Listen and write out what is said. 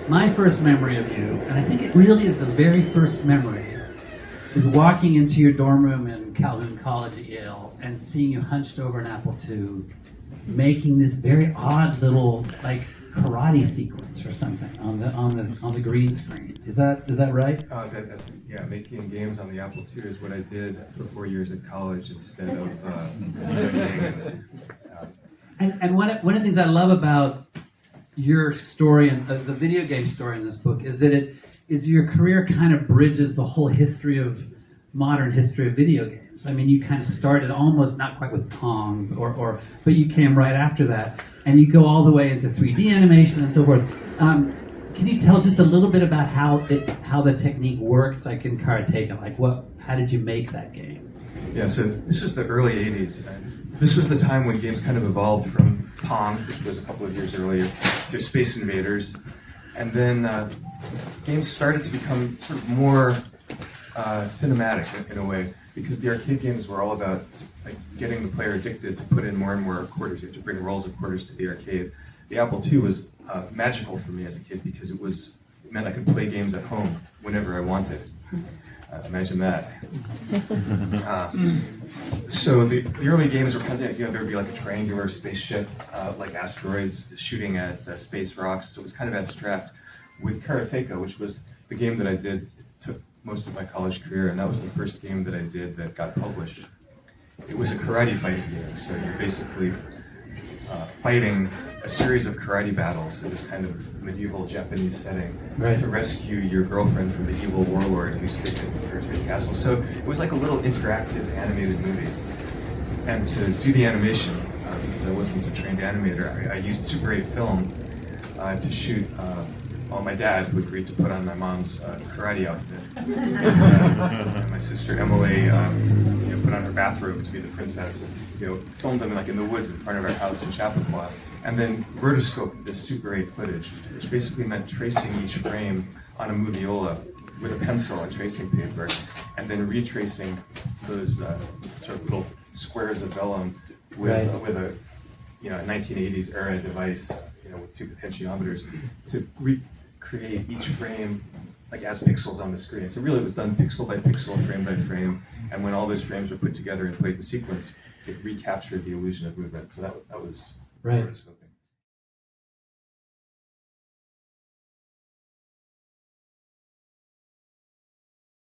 my first memory of you, and I think it really is the very first memory, is walking into your dorm room in Calhoun College at Yale and seeing you hunched over an Apple II, making this very odd little like karate sequence or something on the green screen. Is that right? Yeah, making games on the Apple II is what I did for 4 years at college instead of studying. And one of the things I love about your story and the video game story in this book is that it is your career kind of bridges the whole modern history of video games. I mean, you kind of started almost not quite with Pong, but you came right after that, and you go all the way into 3D animation and so forth. Can you tell just a little bit about how the technique worked, like in Karateka? Like how did you make that game? Yeah, so this was the early 80s. And this was the time when games kind of evolved from Pong, which was a couple of years earlier, to Space Invaders. And then games started to become sort of more cinematic in a way, because the arcade games were all about like getting the player addicted to put in more and more quarters. You have to bring rolls of quarters to the arcade. The Apple II was magical for me as a kid because it meant I could play games at home whenever I wanted. Imagine that. So the early games were kind of, there would be like a triangular spaceship, like asteroids shooting at space rocks. So it was kind of abstract. With Karateka, which was the game that I did, took most of my college career, and that was the first game that I did that got published. It was a karate fighting game, so you're basically fighting a series of karate battles in this kind of medieval Japanese setting to rescue your girlfriend from the evil warlord who's taken her to his castle. So it was like a little interactive animated movie. And to do the animation, because I wasn't a trained animator, I used Super 8 film to shoot my dad, who agreed to put on my mom's karate outfit. And my sister Emily put on her bathrobe to be the princess. And, filmed them like in the woods in front of our house in Chappaqua. And then rotoscoped this Super 8 footage, which basically meant tracing each frame on a moviola with a pencil and tracing paper, and then retracing those sort of little squares of vellum with a 1980s era device, with two potentiometers to recreate each frame like as pixels on the screen. So really it was done pixel by pixel, frame by frame, and when all those frames were put together and played in sequence, it recaptured the illusion of movement. So that was right. rotoscope.